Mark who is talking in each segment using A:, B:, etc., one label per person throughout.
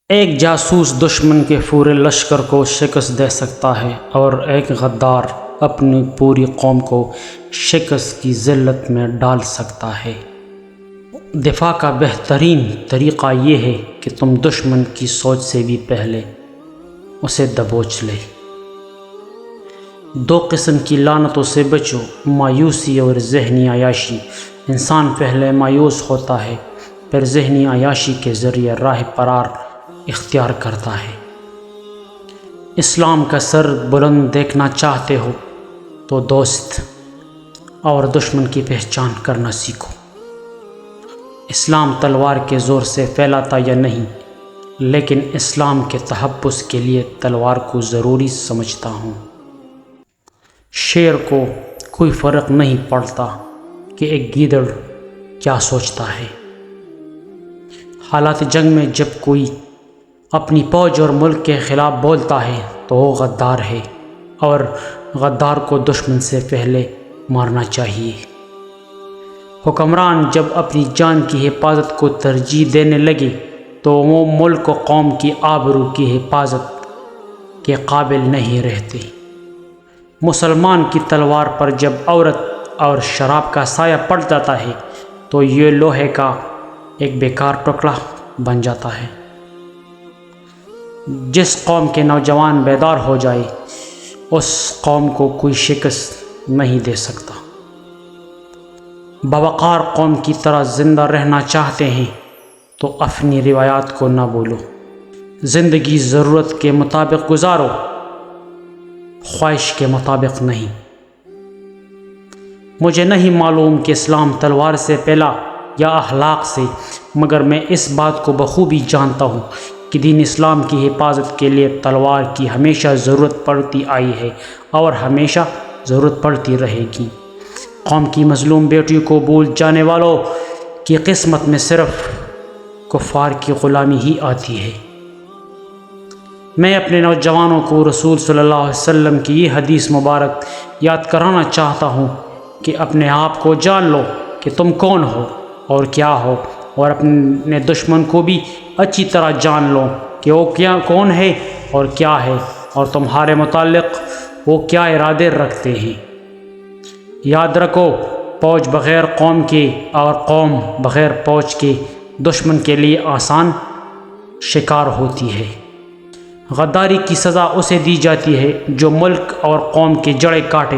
A: ایک جاسوس دشمن کے پورے لشکر کو شکست دے سکتا ہے اور ایک غدار اپنی پوری قوم کو شکست کی ذلت میں ڈال سکتا ہے۔ دفاع کا بہترین طریقہ یہ ہے کہ تم دشمن کی سوچ سے بھی پہلے اسے دبوچ لے۔ دو قسم کی لعنتوں سے بچو، مایوسی اور ذہنی عیاشی۔ انسان پہلے مایوس ہوتا ہے، پھر ذہنی عیاشی کے ذریعے راہ فرار اختیار کرتا ہے۔ اسلام کا سر بلند دیکھنا چاہتے ہو تو دوست اور دشمن کی پہچان کرنا سیکھو۔ اسلام تلوار کے زور سے پھیلاتا یا نہیں، لیکن اسلام کے تحفظ کے لیے تلوار کو ضروری سمجھتا ہوں۔ شیر کو کوئی فرق نہیں پڑتا کہ ایک گیدڑ کیا سوچتا ہے۔ حالات جنگ میں جب کوئی اپنی فوج اور ملک کے خلاف بولتا ہے تو وہ غدار ہے، اور غدار کو دشمن سے پہلے مارنا چاہیے۔ حکمران جب اپنی جان کی حفاظت کو ترجیح دینے لگے تو وہ ملک و قوم کی آبرو کی حفاظت کے قابل نہیں رہتے۔ مسلمان کی تلوار پر جب عورت اور شراب کا سایہ پڑ جاتا ہے تو یہ لوہے کا ایک بیکار ٹکڑا بن جاتا ہے۔ جس قوم کے نوجوان بیدار ہو جائے اس قوم کو کوئی شکست نہیں دے سکتا۔ باوقار قوم کی طرح زندہ رہنا چاہتے ہیں تو اپنی روایات کو نہ بھولو۔ زندگی ضرورت کے مطابق گزارو، خواہش کے مطابق نہیں۔ مجھے نہیں معلوم کہ اسلام تلوار سے پھیلا یا اخلاق سے، مگر میں اس بات کو بخوبی جانتا ہوں کہ دین اسلام کی حفاظت کے لیے تلوار کی ہمیشہ ضرورت پڑتی آئی ہے اور ہمیشہ ضرورت پڑتی رہے گی۔ قوم کی مظلوم بیٹیوں کو بھول جانے والوں کی قسمت میں صرف کفار کی غلامی ہی آتی ہے۔ میں اپنے نوجوانوں کو رسول صلی اللہ علیہ وسلم کی یہ حدیث مبارک یاد کرانا چاہتا ہوں کہ اپنے آپ کو جان لو کہ تم کون ہو اور کیا ہو، اور اپنے دشمن کو بھی اچھی طرح جان لو کہ وہ کون ہے اور کیا ہے، اور تمہارے متعلق وہ کیا ارادے رکھتے ہیں۔ یاد رکھو، فوج بغیر قوم کے اور قوم بغیر فوج کے دشمن کے لیے آسان شکار ہوتی ہے۔ غداری کی سزا اسے دی جاتی ہے جو ملک اور قوم کی جڑیں کاٹے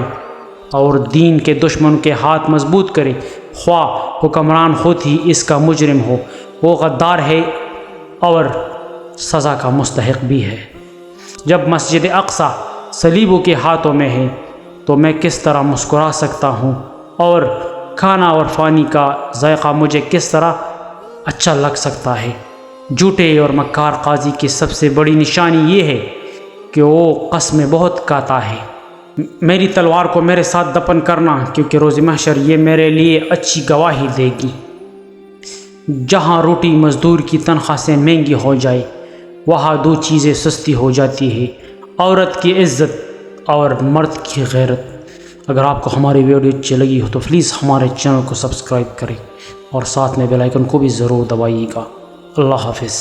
A: اور دین کے دشمن کے ہاتھ مضبوط کرے، خواہ حکمران خود ہی اس کا مجرم ہو۔ وہ غدار ہے اور سزا کا مستحق بھی ہے۔ جب مسجد اقصی صلیبوں کے ہاتھوں میں ہے تو میں کس طرح مسکرا سکتا ہوں، اور کھانا اور پانی کا ذائقہ مجھے کس طرح اچھا لگ سکتا ہے۔ جھوٹے اور مکار قاضی کی سب سے بڑی نشانی یہ ہے کہ وہ قسمیں بہت کھاتا ہے۔ میری تلوار کو میرے ساتھ دفن کرنا، کیونکہ روز محشر یہ میرے لیے اچھی گواہی دے گی۔ جہاں روٹی مزدور کی تنخواہ سے مہنگی ہو جائے وہاں دو چیزیں سستی ہو جاتی ہیں، عورت کی عزت اور مرد کی غیرت۔ اگر آپ کو ہماری ویڈیو اچھی لگی ہو تو پلیز ہمارے چینل کو سبسکرائب کریں اور ساتھ میں بیل آئیکن کو بھی ضرور دبائیے گا۔ اللہ حافظ۔